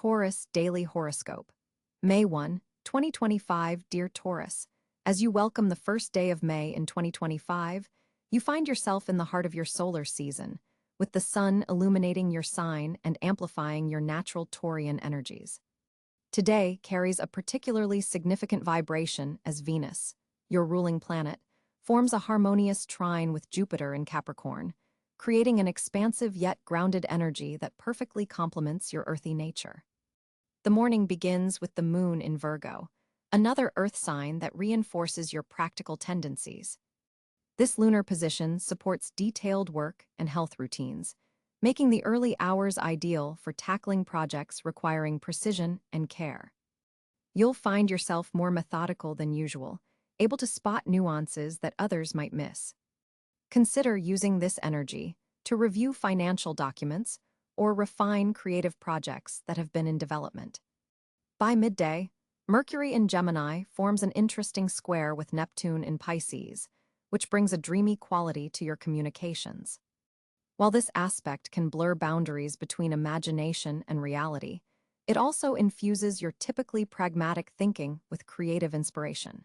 Taurus Daily Horoscope. May 1, 2025, Dear Taurus. As you welcome the first day of May in 2025, you find yourself in the heart of your solar season, with the sun illuminating your sign and amplifying your natural Taurian energies. Today carries a particularly significant vibration as Venus, your ruling planet, forms a harmonious trine with Jupiter in Capricorn, creating an expansive yet grounded energy that perfectly complements your earthy nature. The morning begins with the moon in Virgo, another earth sign that reinforces your practical tendencies. This lunar position supports detailed work and health routines, making the early hours ideal for tackling projects requiring precision and care. You'll find yourself more methodical than usual, able to spot nuances that others might miss. Consider using this energy to review financial documents or refine creative projects that have been in development. By midday, Mercury in Gemini forms an interesting square with Neptune in Pisces, which brings a dreamy quality to your communications. While this aspect can blur boundaries between imagination and reality, it also infuses your typically pragmatic thinking with creative inspiration.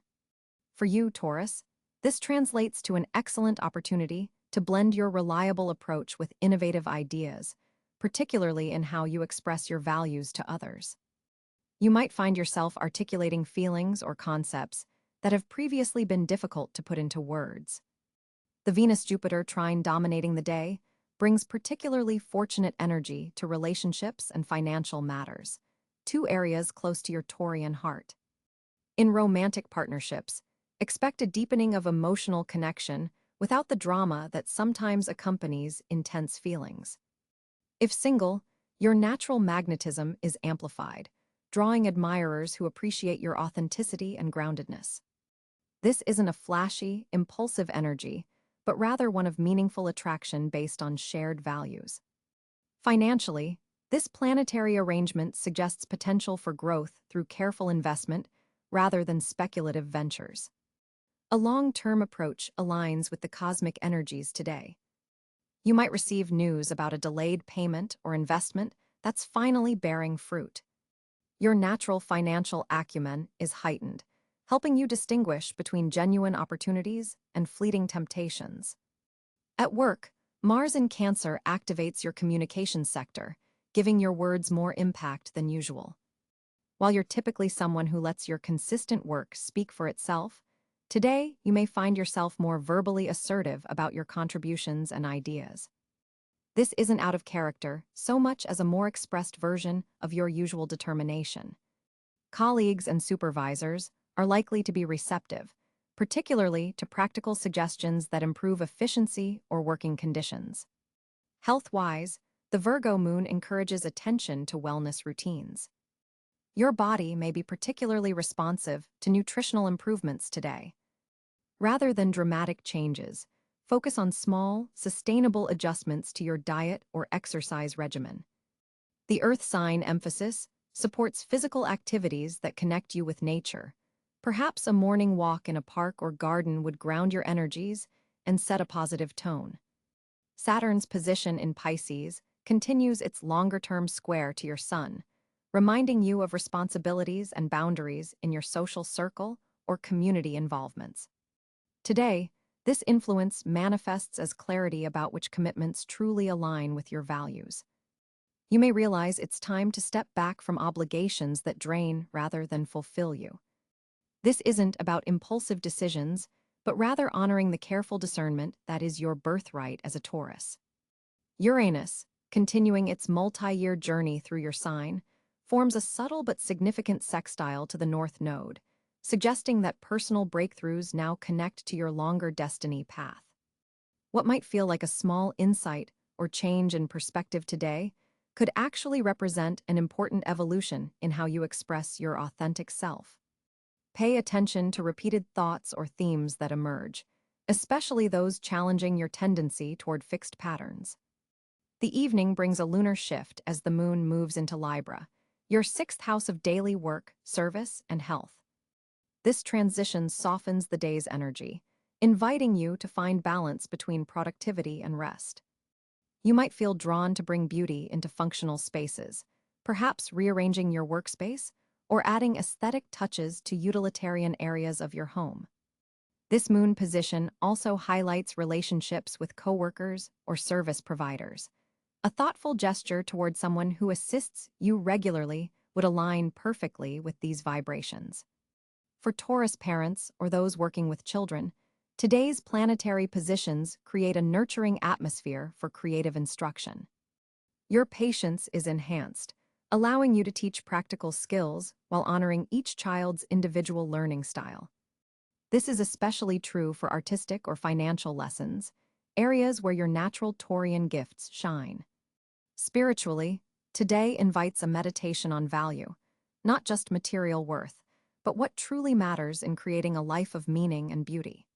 For you, Taurus, this translates to an excellent opportunity to blend your reliable approach with innovative ideas, particularly in how you express your values to others. You might find yourself articulating feelings or concepts that have previously been difficult to put into words. The Venus-Jupiter trine dominating the day brings particularly fortunate energy to relationships and financial matters, two areas close to your Taurian heart. In romantic partnerships, expect a deepening of emotional connection without the drama that sometimes accompanies intense feelings. If single, your natural magnetism is amplified, drawing admirers who appreciate your authenticity and groundedness. This isn't a flashy, impulsive energy, but rather one of meaningful attraction based on shared values. Financially, this planetary arrangement suggests potential for growth through careful investment rather than speculative ventures. A long-term approach aligns with the cosmic energies today. You might receive news about a delayed payment or investment that's finally bearing fruit. Your natural financial acumen is heightened, helping you distinguish between genuine opportunities and fleeting temptations. At work, Mars in Cáncer activates your communication sector, giving your words more impact than usual. While you're typically someone who lets your consistent work speak for itself, today you may find yourself more verbally assertive about your contributions and ideas. This isn't out of character so much as a more expressed version of your usual determination. Colleagues and supervisors are likely to be receptive, particularly to practical suggestions that improve efficiency or working conditions. Health-wise, the Virgo moon encourages attention to wellness routines. Your body may be particularly responsive to nutritional improvements today. Rather than dramatic changes, focus on small, sustainable adjustments to your diet or exercise regimen. The Earth sign emphasis supports physical activities that connect you with nature. Perhaps a morning walk in a park or garden would ground your energies and set a positive tone. Saturn's position in Pisces continues its longer-term square to your Sun, reminding you of responsibilities and boundaries in your social circle or community involvements. Today, this influence manifests as clarity about which commitments truly align with your values. You may realize it's time to step back from obligations that drain rather than fulfill you. This isn't about impulsive decisions, but rather honoring the careful discernment that is your birthright as a Taurus. Uranus, continuing its multi-year journey through your sign, forms a subtle but significant sextile to the North Node, suggesting that personal breakthroughs now connect to your longer destiny path. What might feel like a small insight or change in perspective today could actually represent an important evolution in how you express your authentic self. Pay attention to repeated thoughts or themes that emerge, especially those challenging your tendency toward fixed patterns. The evening brings a lunar shift as the moon moves into Libra, your sixth house of daily work, service, and health. This transition softens the day's energy, inviting you to find balance between productivity and rest. You might feel drawn to bring beauty into functional spaces, perhaps rearranging your workspace or adding aesthetic touches to utilitarian areas of your home. This moon position also highlights relationships with coworkers or service providers. A thoughtful gesture toward someone who assists you regularly would align perfectly with these vibrations. For Taurus parents or those working with children, today's planetary positions create a nurturing atmosphere for creative instruction. Your patience is enhanced, allowing you to teach practical skills while honoring each child's individual learning style. This is especially true for artistic or financial lessons, areas where your natural Taurian gifts shine. Spiritually, today invites a meditation on value, not just material worth, but what truly matters in creating a life of meaning and beauty.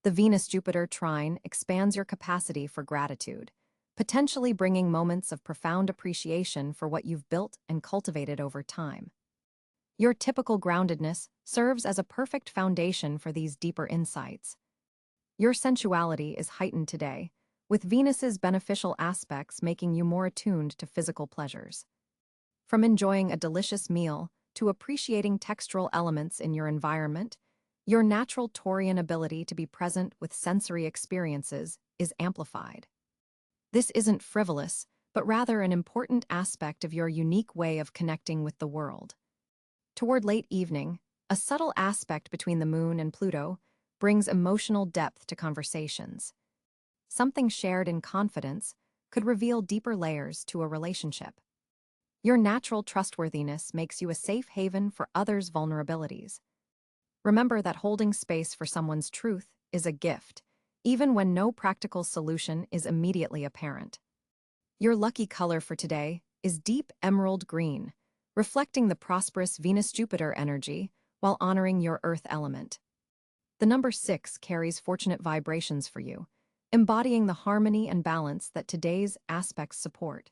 The Venus-Jupiter trine expands your capacity for gratitude, potentially bringing moments of profound appreciation for what you've built and cultivated over time. Your typical groundedness serves as a perfect foundation for these deeper insights. Your sensuality is heightened today, with Venus's beneficial aspects making you more attuned to physical pleasures. From enjoying a delicious meal to appreciating textural elements in your environment, your natural Taurian ability to be present with sensory experiences is amplified. This isn't frivolous, but rather an important aspect of your unique way of connecting with the world. Toward late evening, a subtle aspect between the moon and Pluto brings emotional depth to conversations. Something shared in confidence could reveal deeper layers to a relationship. Your natural trustworthiness makes you a safe haven for others' vulnerabilities. Remember that holding space for someone's truth is a gift, even when no practical solution is immediately apparent. Your lucky color for today is deep emerald green, reflecting the prosperous Venus-Jupiter energy while honoring your earth element. The number 6 carries fortunate vibrations for you, embodying the harmony and balance that today's aspects support.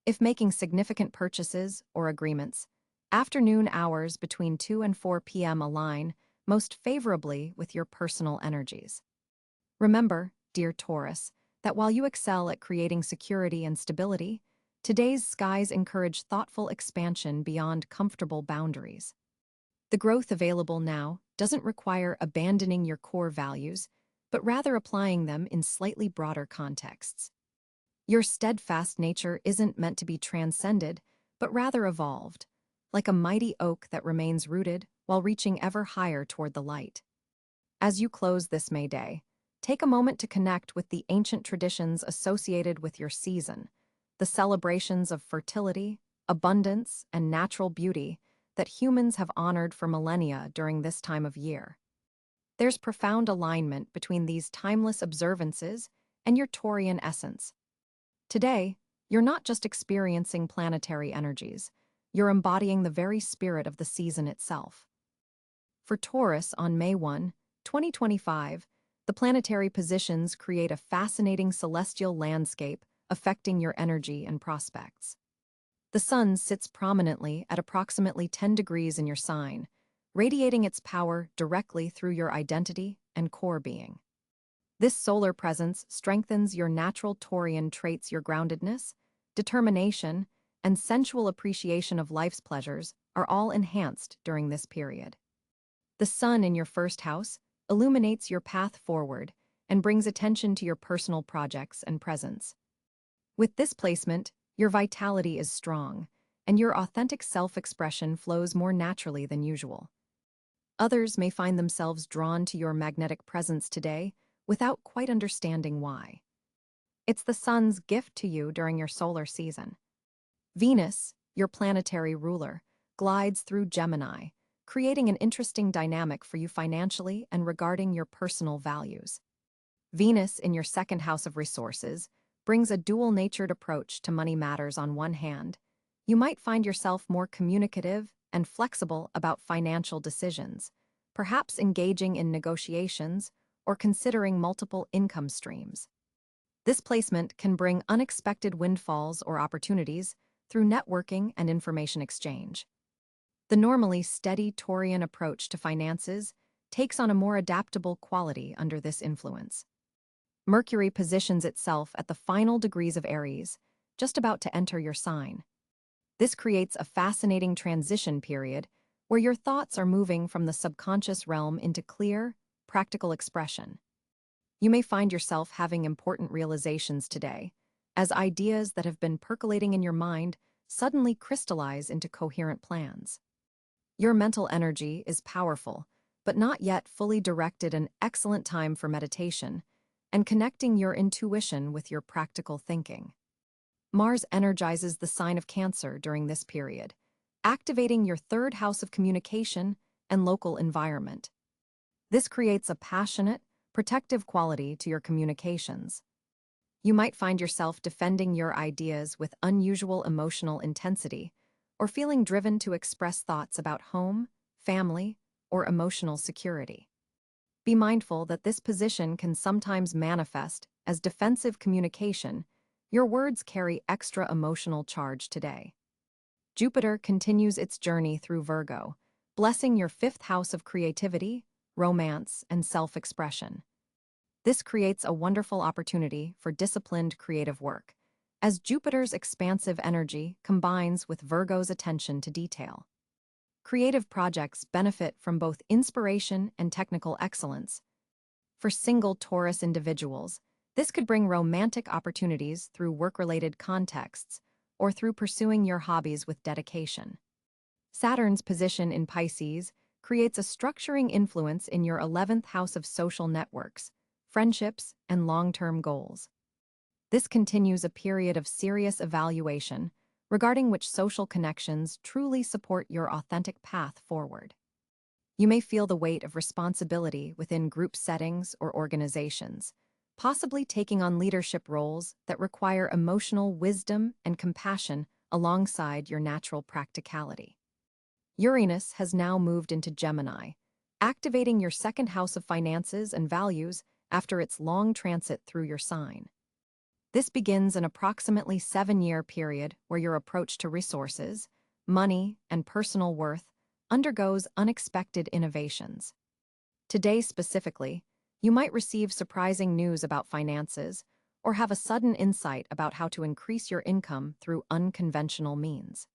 If making significant purchases or agreements, afternoon hours between 2 and 4 p.m. align most favorably with your personal energies. Remember, dear Taurus, that while you excel at creating security and stability, today's skies encourage thoughtful expansion beyond comfortable boundaries. The growth available now doesn't require abandoning your core values, but rather applying them in slightly broader contexts. Your steadfast nature isn't meant to be transcended, but rather evolved, like a mighty oak that remains rooted while reaching ever higher toward the light. As you close this May Day, take a moment to connect with the ancient traditions associated with your season, the celebrations of fertility, abundance, and natural beauty that humans have honored for millennia during this time of year. There's profound alignment between these timeless observances and your Taurian essence. Today, you're not just experiencing planetary energies, you're embodying the very spirit of the season itself. For Taurus on May 1, 2025, the planetary positions create a fascinating celestial landscape affecting your energy and prospects. The sun sits prominently at approximately 10 degrees in your sign, radiating its power directly through your identity and core being. This solar presence strengthens your natural Taurian traits. Your groundedness, determination, and sensual appreciation of life's pleasures are all enhanced during this period. The sun in your first house illuminates your path forward and brings attention to your personal projects and presence. With this placement, your vitality is strong, and your authentic self-expression flows more naturally than usual. Others may find themselves drawn to your magnetic presence today without quite understanding why. It's the sun's gift to you during your solar season. Venus, your planetary ruler, glides through Gemini, creating an interesting dynamic for you financially and regarding your personal values. Venus in your second house of resources brings a dual-natured approach to money matters. On one hand, you might find yourself more communicative and flexible about financial decisions, perhaps engaging in negotiations or considering multiple income streams. This placement can bring unexpected windfalls or opportunities through networking and information exchange. The normally steady Taurian approach to finances takes on a more adaptable quality under this influence. Mercury positions itself at the final degrees of Aries, just about to enter your sign. This creates a fascinating transition period where your thoughts are moving from the subconscious realm into clear, practical expression. You may find yourself having important realizations today, as ideas that have been percolating in your mind suddenly crystallize into coherent plans. Your mental energy is powerful, but not yet fully directed, an excellent time for meditation and connecting your intuition with your practical thinking. Mars energizes the sign of Cancer during this period, activating your third house of communication and local environment. This creates a passionate, protective quality to your communications. You might find yourself defending your ideas with unusual emotional intensity or feeling driven to express thoughts about home, family, or emotional security. Be mindful that this position can sometimes manifest as defensive communication. Your words carry extra emotional charge today. Jupiter continues its journey through Virgo, blessing your fifth house of creativity, romance, and self-expression. This creates a wonderful opportunity for disciplined creative work, as Jupiter's expansive energy combines with Virgo's attention to detail. Creative projects benefit from both inspiration and technical excellence. For single Taurus individuals, this could bring romantic opportunities through work-related contexts or through pursuing your hobbies with dedication. Saturn's position in Pisces creates a structuring influence in your 11th house of social networks, friendships, and long-term goals. This continues a period of serious evaluation regarding which social connections truly support your authentic path forward. You may feel the weight of responsibility within group settings or organizations, possibly taking on leadership roles that require emotional wisdom and compassion alongside your natural practicality. Uranus has now moved into Gemini, activating your second house of finances and values after its long transit through your sign. This begins an approximately 7-year period where your approach to resources, money, and personal worth undergoes unexpected innovations. Today specifically, you might receive surprising news about finances or have a sudden insight about how to increase your income through unconventional means.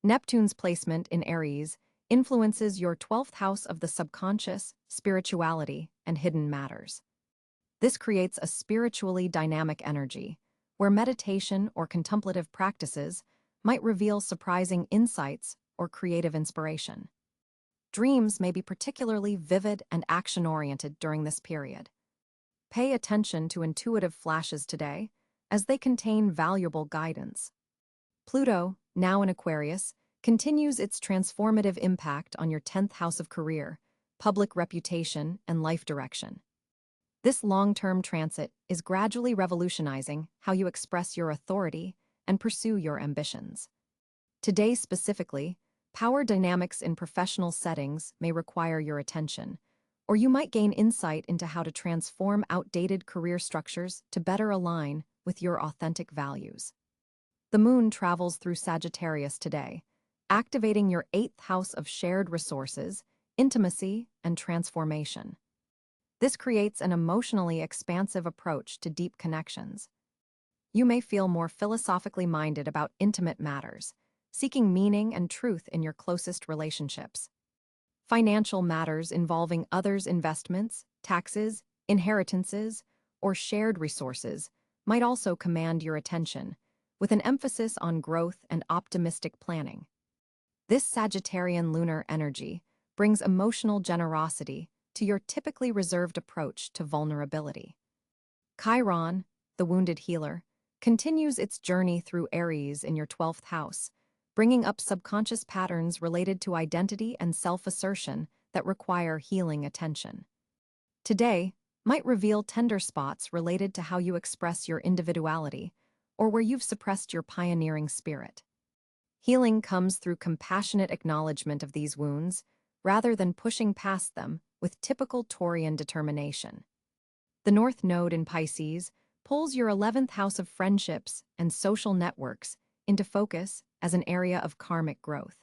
Neptune's placement in Aries influences your 12th house of the subconscious, spirituality, and hidden matters. This creates a spiritually dynamic energy, where meditation or contemplative practices might reveal surprising insights or creative inspiration. Dreams may be particularly vivid and action-oriented during this period. Pay attention to intuitive flashes today, as they contain valuable guidance. Pluto, now in Aquarius, continues its transformative impact on your 10th house of career, public reputation, and life direction. This long-term transit is gradually revolutionizing how you express your authority and pursue your ambitions. Today specifically, power dynamics in professional settings may require your attention, or you might gain insight into how to transform outdated career structures to better align with your authentic values. The moon travels through Sagittarius today, activating your 8th house of shared resources, intimacy, and transformation. This creates an emotionally expansive approach to deep connections. You may feel more philosophically minded about intimate matters, seeking meaning and truth in your closest relationships. Financial matters involving others' investments, taxes, inheritances, or shared resources might also command your attention, with an emphasis on growth and optimistic planning. This Sagittarian lunar energy brings emotional generosity to your typically reserved approach to vulnerability. Chiron, the wounded healer, continues its journey through Aries in your 12th house, bringing up subconscious patterns related to identity and self-assertion that require healing attention. Today might reveal tender spots related to how you express your individuality or where you've suppressed your pioneering spirit. Healing comes through compassionate acknowledgement of these wounds rather than pushing past them with typical Taurian determination. The North Node in Pisces pulls your 11th house of friendships and social networks into focus as an area of karmic growth.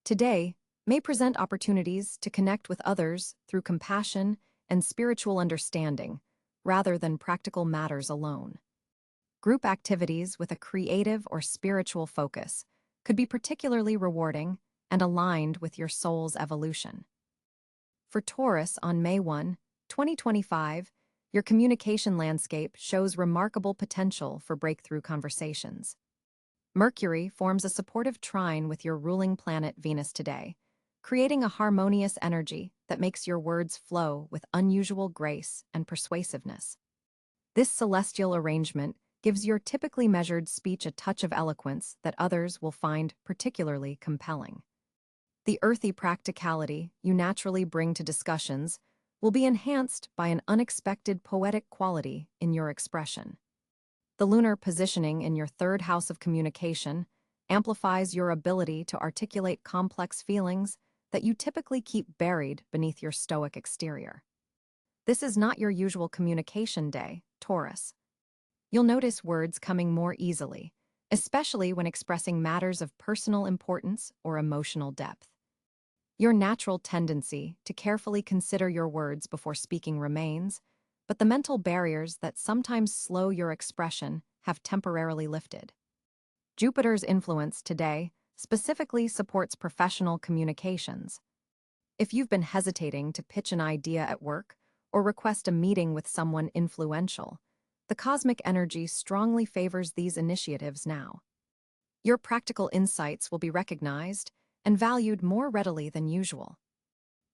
Today may present opportunities to connect with others through compassion and spiritual understanding, rather than practical matters alone. Group activities with a creative or spiritual focus could be particularly rewarding and aligned with your soul's evolution. For Taurus on May 1, 2025, your communication landscape shows remarkable potential for breakthrough conversations. Mercury forms a supportive trine with your ruling planet Venus today, creating a harmonious energy that makes your words flow with unusual grace and persuasiveness. This celestial arrangement gives your typically measured speech a touch of eloquence that others will find particularly compelling. The earthy practicality you naturally bring to discussions will be enhanced by an unexpected poetic quality in your expression. The lunar positioning in your third house of communication amplifies your ability to articulate complex feelings that you typically keep buried beneath your stoic exterior. This is not your usual communication day, Taurus. You'll notice words coming more easily, especially when expressing matters of personal importance or emotional depth. Your natural tendency to carefully consider your words before speaking remains, but the mental barriers that sometimes slow your expression have temporarily lifted. Jupiter's influence today specifically supports professional communications. If you've been hesitating to pitch an idea at work or request a meeting with someone influential, the cosmic energy strongly favors these initiatives now. Your practical insights will be recognized and valued more readily than usual.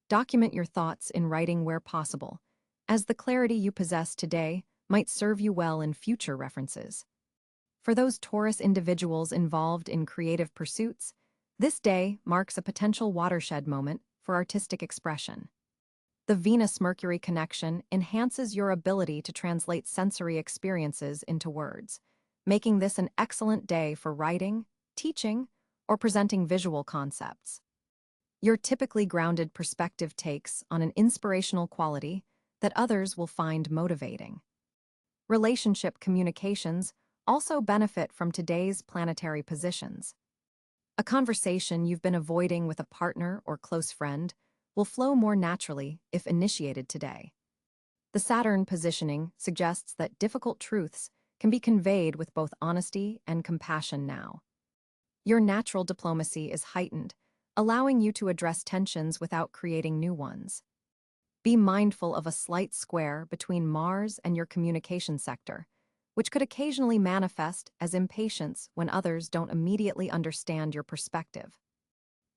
Document your thoughts in writing where possible, as the clarity you possess today might serve you well in future references. For those Taurus individuals involved in creative pursuits, this day marks a potential watershed moment for artistic expression. The Venus-Mercury connection enhances your ability to translate sensory experiences into words, making this an excellent day for writing, teaching, or presenting visual concepts. Your typically grounded perspective takes on an inspirational quality that others will find motivating. Relationship communications also benefit from today's planetary positions. A conversation you've been avoiding with a partner or close friend will flow more naturally if initiated today. The Saturn positioning suggests that difficult truths can be conveyed with both honesty and compassion now. Your natural diplomacy is heightened, allowing you to address tensions without creating new ones. Be mindful of a slight square between Mars and your communication sector, which could occasionally manifest as impatience when others don't immediately understand your perspective.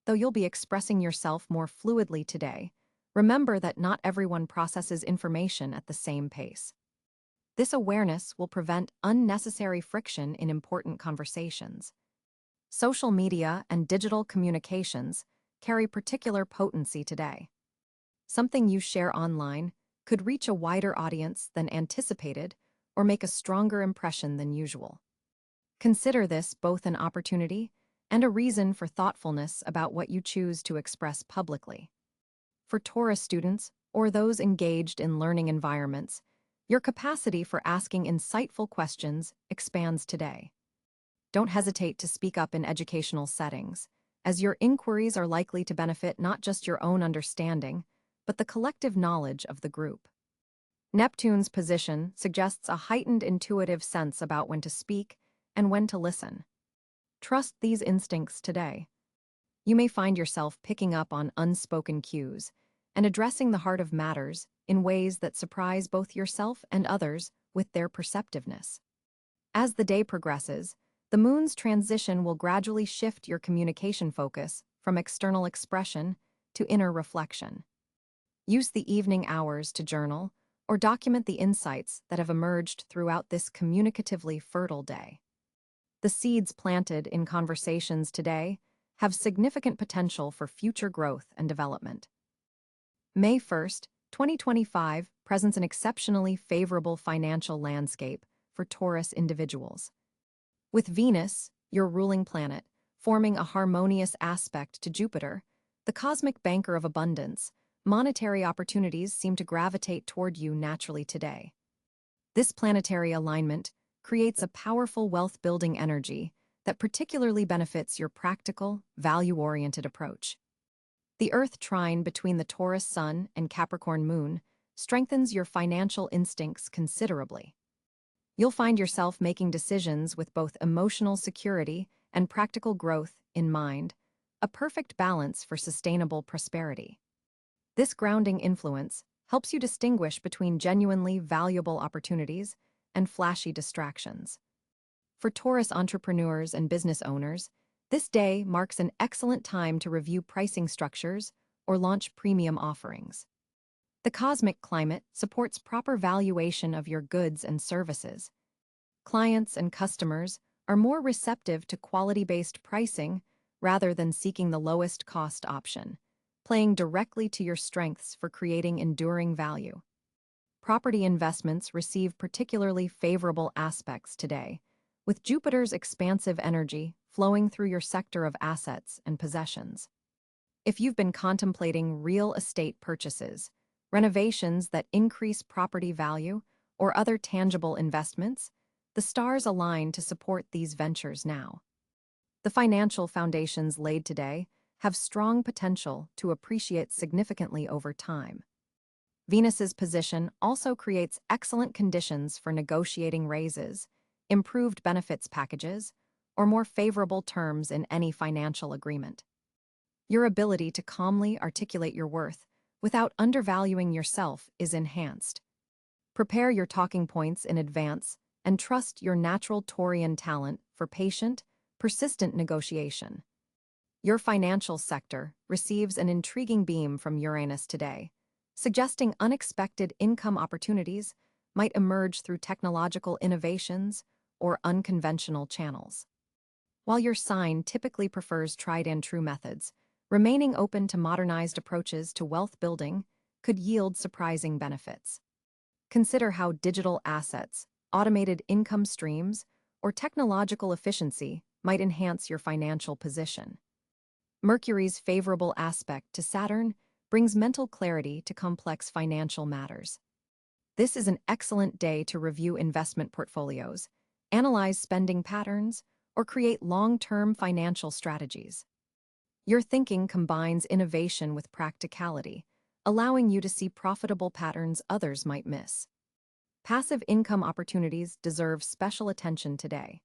Though you'll be expressing yourself more fluidly today, remember that not everyone processes information at the same pace. This awareness will prevent unnecessary friction in important conversations. Social media and digital communications carry particular potency today. Something you share online could reach a wider audience than anticipated or make a stronger impression than usual. Consider this both an opportunity and a reason for thoughtfulness about what you choose to express publicly. For Taurus students or those engaged in learning environments, your capacity for asking insightful questions expands today. Don't hesitate to speak up in educational settings, as your inquiries are likely to benefit not just your own understanding, but the collective knowledge of the group. Neptune's position suggests a heightened intuitive sense about when to speak and when to listen. Trust these instincts today. You may find yourself picking up on unspoken cues and addressing the heart of matters in ways that surprise both yourself and others with their perceptiveness. As the day progresses, the moon's transition will gradually shift your communication focus from external expression to inner reflection. Use the evening hours to journal or document the insights that have emerged throughout this communicatively fertile day. The seeds planted in conversations today have significant potential for future growth and development. May 1st, 2025 presents an exceptionally favorable financial landscape for Taurus individuals. With Venus, your ruling planet, forming a harmonious aspect to Jupiter, the cosmic banker of abundance, monetary opportunities seem to gravitate toward you naturally today. This planetary alignment creates a powerful wealth-building energy that particularly benefits your practical, value-oriented approach. The Earth trine between the Taurus Sun and Capricorn Moon strengthens your financial instincts considerably. You'll find yourself making decisions with both emotional security and practical growth in mind, a perfect balance for sustainable prosperity. This grounding influence helps you distinguish between genuinely valuable opportunities and flashy distractions. For Taurus entrepreneurs and business owners, this day marks an excellent time to review pricing structures or launch premium offerings. The cosmic climate supports proper valuation of your goods and services. Clients and customers are more receptive to quality-based pricing rather than seeking the lowest cost option, playing directly to your strengths for creating enduring value. Property investments receive particularly favorable aspects today, with Jupiter's expansive energy flowing through your sector of assets and possessions. If you've been contemplating real estate purchases, renovations that increase property value, or other tangible investments, the stars align to support these ventures now. The financial foundations laid today have strong potential to appreciate significantly over time. Venus's position also creates excellent conditions for negotiating raises, improved benefits packages, or more favorable terms in any financial agreement. Your ability to calmly articulate your worth without undervaluing yourself is enhanced. Prepare your talking points in advance and trust your natural Taurian talent for patient, persistent negotiation. Your financial sector receives an intriguing beam from Uranus today, suggesting unexpected income opportunities might emerge through technological innovations or unconventional channels. While your sign typically prefers tried-and-true methods, remaining open to modernized approaches to wealth building could yield surprising benefits. Consider how digital assets, automated income streams, or technological efficiency might enhance your financial position. Mercury's favorable aspect to Saturn brings mental clarity to complex financial matters. This is an excellent day to review investment portfolios, analyze spending patterns, or create long-term financial strategies. Your thinking combines innovation with practicality, allowing you to see profitable patterns others might miss. Passive income opportunities deserve special attention today.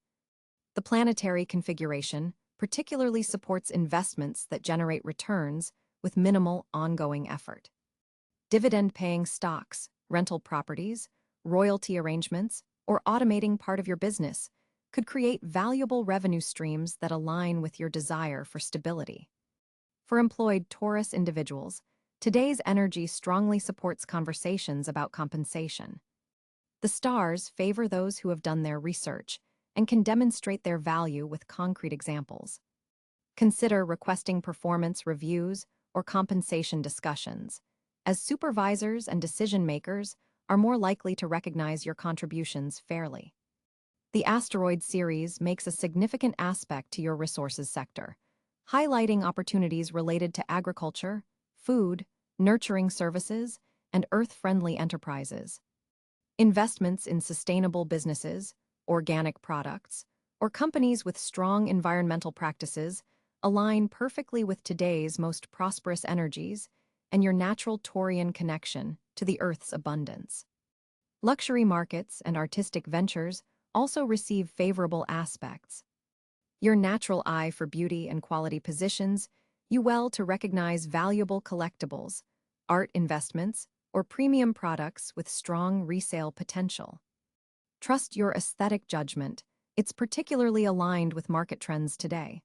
The planetary configuration particularly supports investments that generate returns with minimal ongoing effort. Dividend-paying stocks, rental properties, royalty arrangements, or automating part of your business could create valuable revenue streams that align with your desire for stability. For employed Taurus individuals, today's energy strongly supports conversations about compensation. The stars favor those who have done their research and can demonstrate their value with concrete examples. Consider requesting performance reviews or compensation discussions, as supervisors and decision-makers are more likely to recognize your contributions fairly. The asteroid series makes a significant aspect to your resources sector, highlighting opportunities related to agriculture, food, nurturing services, and earth-friendly enterprises. Investments in sustainable businesses, organic products, or companies with strong environmental practices align perfectly with today's most prosperous energies and your natural Taurian connection to the Earth's abundance. Luxury markets and artistic ventures also receive favorable aspects. Your natural eye for beauty and quality positions you well to recognize valuable collectibles, art investments, or premium products with strong resale potential. Trust your aesthetic judgment. It's particularly aligned with market trends today.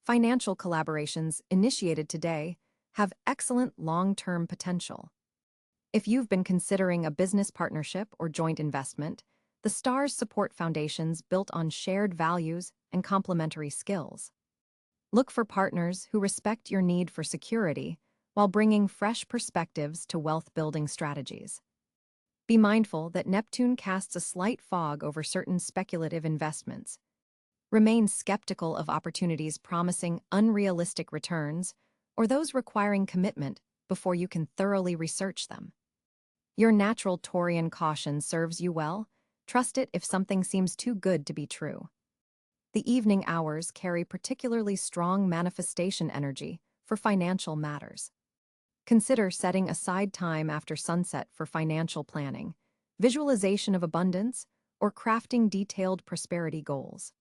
Financial collaborations initiated today have excellent long-term potential. If you've been considering a business partnership or joint investment, the stars support foundations built on shared values and complementary skills. Look for partners who respect your need for security while bringing fresh perspectives to wealth-building strategies. Be mindful that Neptune casts a slight fog over certain speculative investments. Remain skeptical of opportunities promising unrealistic returns or those requiring commitment before you can thoroughly research them. Your natural Taurian caution serves you well. Trust it if something seems too good to be true. The evening hours carry particularly strong manifestation energy for financial matters. Consider setting aside time after sunset for financial planning, visualization of abundance, or crafting detailed prosperity goals.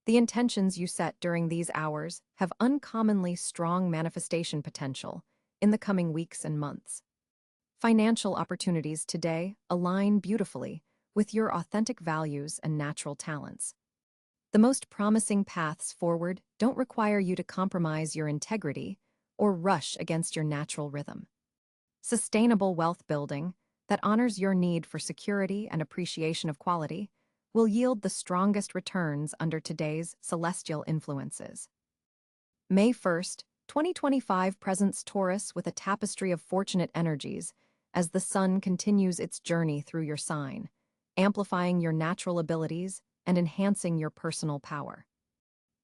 The intentions you set during these hours have uncommonly strong manifestation potential in the coming weeks and months. Financial opportunities today align beautifully with your authentic values and natural talents. The most promising paths forward don't require you to compromise your integrity or rush against your natural rhythm. Sustainable wealth building that honors your need for security and appreciation of quality will yield the strongest returns under today's celestial influences. May 1st, 2025 presents Taurus with a tapestry of fortunate energies as the sun continues its journey through your sign, amplifying your natural abilities and enhancing your personal power.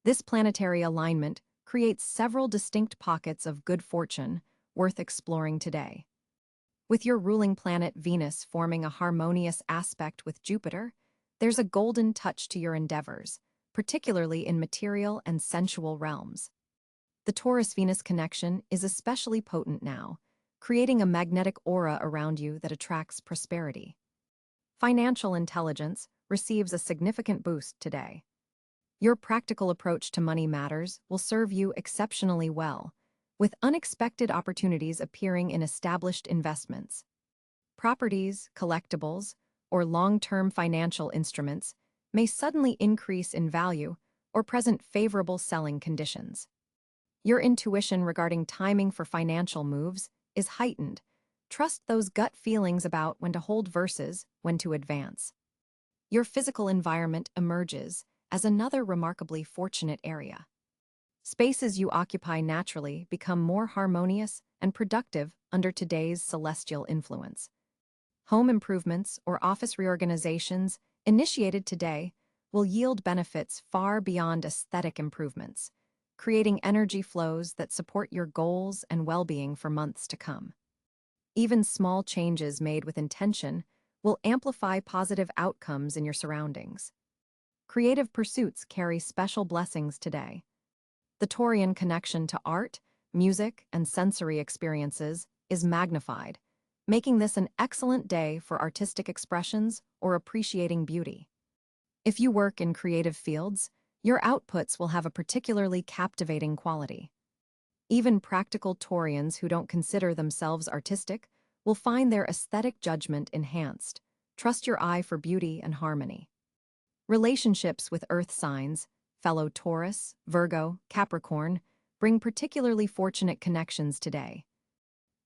This planetary alignment creates several distinct pockets of good fortune worth exploring today. With your ruling planet Venus forming a harmonious aspect with Jupiter, there's a golden touch to your endeavors, particularly in material and sensual realms. The Taurus-Venus connection is especially potent now, creating a magnetic aura around you that attracts prosperity. Financial intelligence receives a significant boost today. Your practical approach to money matters will serve you exceptionally well, with unexpected opportunities appearing in established investments. Properties, collectibles, or long-term financial instruments may suddenly increase in value or present favorable selling conditions. Your intuition regarding timing for financial moves is heightened. Trust those gut feelings about when to hold versus when to advance. Your physical environment emerges as another remarkably fortunate area. Spaces you occupy naturally become more harmonious and productive under today's celestial influence. Home improvements or office reorganizations initiated today will yield benefits far beyond aesthetic improvements, creating energy flows that support your goals and well-being for months to come. Even small changes made with intention will amplify positive outcomes in your surroundings. Creative pursuits carry special blessings today. The Taurian connection to art, music, and sensory experiences is magnified, making this an excellent day for artistic expressions or appreciating beauty. If you work in creative fields, your outputs will have a particularly captivating quality. Even practical Taurians who don't consider themselves artistic will find their aesthetic judgment enhanced. Trust your eye for beauty and harmony. Relationships with earth signs, fellow Taurus, Virgo, Capricorn, bring particularly fortunate connections today.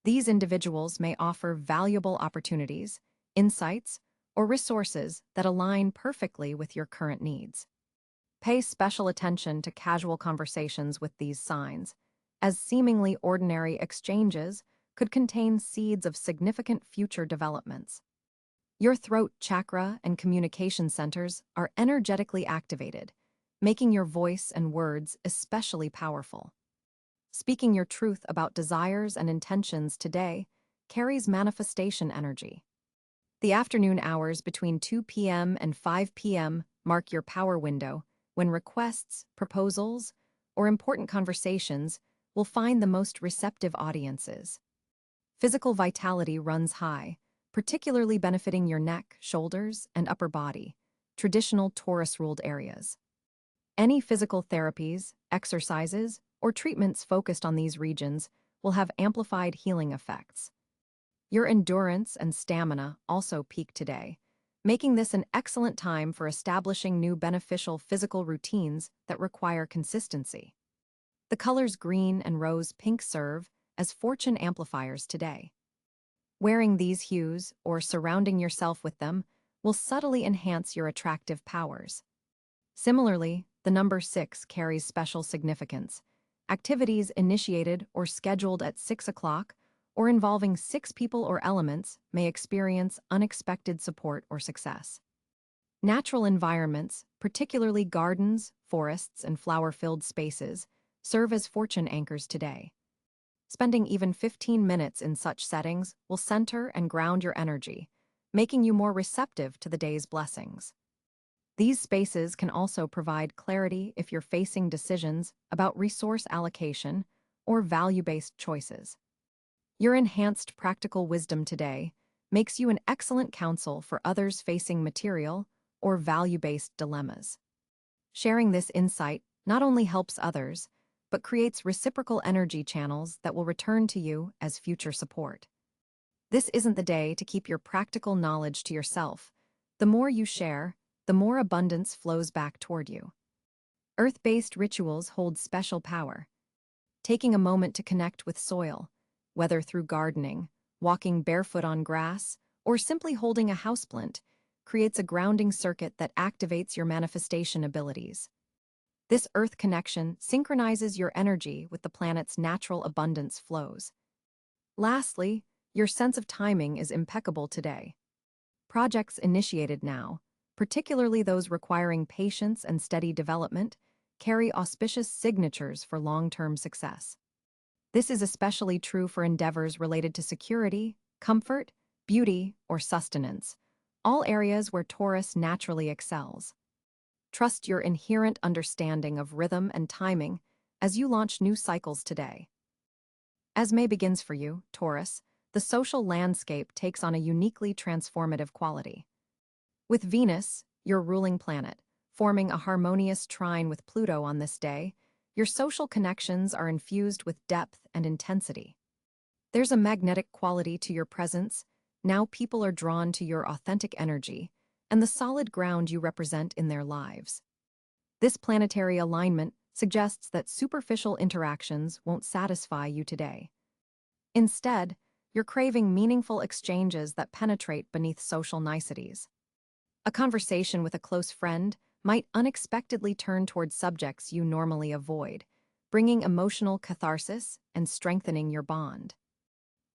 These individuals may offer valuable opportunities, insights, or resources that align perfectly with your current needs. Pay special attention to casual conversations with these signs, as seemingly ordinary exchanges could contain seeds of significant future developments. Your throat chakra and communication centers are energetically activated, making your voice and words especially powerful. Speaking your truth about desires and intentions today carries manifestation energy. The afternoon hours between 2 p.m. and 5 p.m. mark your power window when requests, proposals, or important conversations will find the most receptive audiences. Physical vitality runs high, particularly benefiting your neck, shoulders, and upper body, traditional Taurus-ruled areas. Any physical therapies, exercises, or treatments focused on these regions will have amplified healing effects. Your endurance and stamina also peak today, making this an excellent time for establishing new beneficial physical routines that require consistency. The colors green and rose pink serve as fortune amplifiers today. Wearing these hues or surrounding yourself with them will subtly enhance your attractive powers. Similarly, the number 6 carries special significance. Activities initiated or scheduled at 6 o'clock or involving 6 people or elements may experience unexpected support or success. Natural environments, particularly gardens, forests, and flower-filled spaces, serve as fortune anchors today. Spending even 15 minutes in such settings will center and ground your energy, making you more receptive to the day's blessings. These spaces can also provide clarity if you're facing decisions about resource allocation or value-based choices. Your enhanced practical wisdom today makes you an excellent counsel for others facing material or value-based dilemmas. Sharing this insight not only helps others, but creates reciprocal energy channels that will return to you as future support. This isn't the day to keep your practical knowledge to yourself. The more you share, the more abundance flows back toward you. Earth-based rituals hold special power. Taking a moment to connect with soil, whether through gardening, walking barefoot on grass, or simply holding a houseplant, creates a grounding circuit that activates your manifestation abilities. This earth connection synchronizes your energy with the planet's natural abundance flows. Lastly, your sense of timing is impeccable today. Projects initiated now, particularly those requiring patience and steady development, carry auspicious signatures for long-term success. This is especially true for endeavors related to security, comfort, beauty, or sustenance, all areas where Taurus naturally excels. Trust your inherent understanding of rhythm and timing as you launch new cycles today. As May begins for you, Taurus, the social landscape takes on a uniquely transformative quality. With Venus, your ruling planet, forming a harmonious trine with Pluto on this day, your social connections are infused with depth and intensity. There's a magnetic quality to your presence. Now people are drawn to your authentic energy and the solid ground you represent in their lives. This planetary alignment suggests that superficial interactions won't satisfy you today. Instead, you're craving meaningful exchanges that penetrate beneath social niceties. A conversation with a close friend might unexpectedly turn toward subjects you normally avoid, bringing emotional catharsis and strengthening your bond.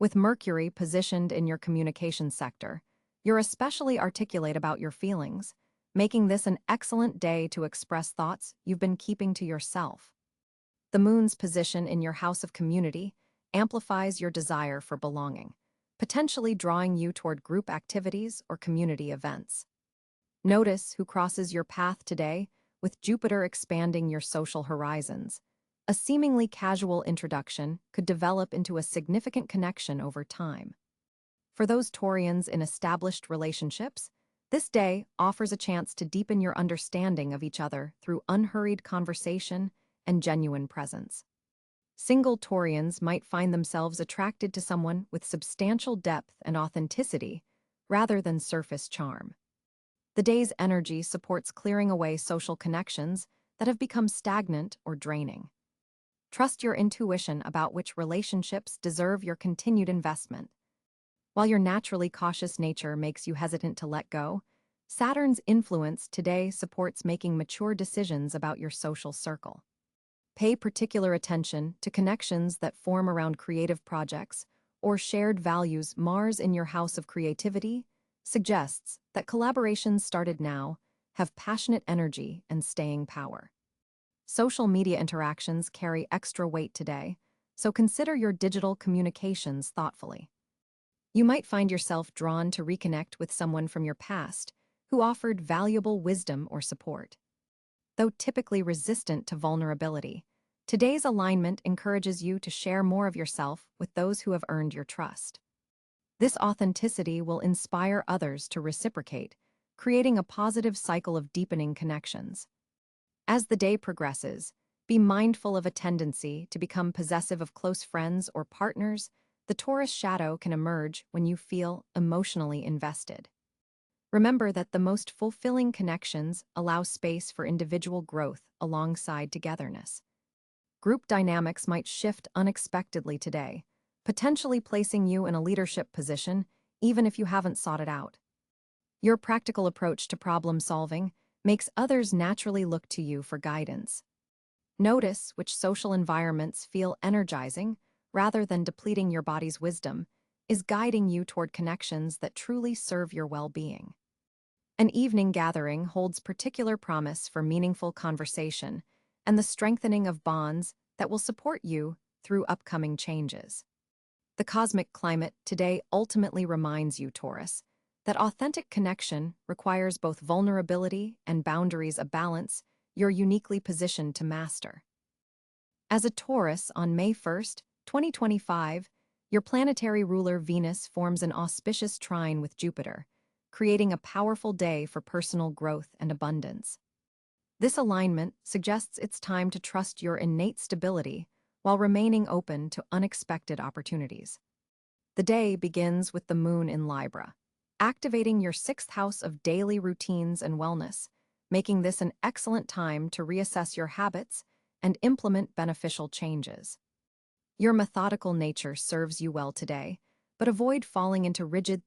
With Mercury positioned in your communication sector, you're especially articulate about your feelings, making this an excellent day to express thoughts you've been keeping to yourself. The moon's position in your house of community amplifies your desire for belonging, potentially drawing you toward group activities or community events. Notice who crosses your path today, with Jupiter expanding your social horizons. A seemingly casual introduction could develop into a significant connection over time. For those Taurians in established relationships, this day offers a chance to deepen your understanding of each other through unhurried conversation and genuine presence. Single Taurians might find themselves attracted to someone with substantial depth and authenticity rather than surface charm. The day's energy supports clearing away social connections that have become stagnant or draining. Trust your intuition about which relationships deserve your continued investment. While your naturally cautious nature makes you hesitant to let go, Saturn's influence today supports making mature decisions about your social circle. Pay particular attention to connections that form around creative projects or shared values. Mars in your house of creativity suggests that collaborations started now have passionate energy and staying power. Social media interactions carry extra weight today, so consider your digital communications thoughtfully. You might find yourself drawn to reconnect with someone from your past who offered valuable wisdom or support. Though typically resistant to vulnerability, today's alignment encourages you to share more of yourself with those who have earned your trust. This authenticity will inspire others to reciprocate, creating a positive cycle of deepening connections. As the day progresses, be mindful of a tendency to become possessive of close friends or partners. The Taurus shadow can emerge when you feel emotionally invested. Remember that the most fulfilling connections allow space for individual growth alongside togetherness. Group dynamics might shift unexpectedly today, potentially placing you in a leadership position even if you haven't sought it out. Your practical approach to problem solving makes others naturally look to you for guidance. Notice which social environments feel energizing rather than depleting your body's wisdom, is guiding you toward connections that truly serve your well-being. An evening gathering holds particular promise for meaningful conversation and the strengthening of bonds that will support you through upcoming changes. The cosmic climate today ultimately reminds you, Taurus, that authentic connection requires both vulnerability and boundaries, a balance you're uniquely positioned to master. As a Taurus on May 1st, 2025, your planetary ruler Venus forms an auspicious trine with Jupiter, creating a powerful day for personal growth and abundance. This alignment suggests it's time to trust your innate stability while remaining open to unexpected opportunities. The day begins with the moon in Libra, activating your sixth house of daily routines and wellness, making this an excellent time to reassess your habits and implement beneficial changes. Your methodical nature serves you well today, but avoid falling into rigid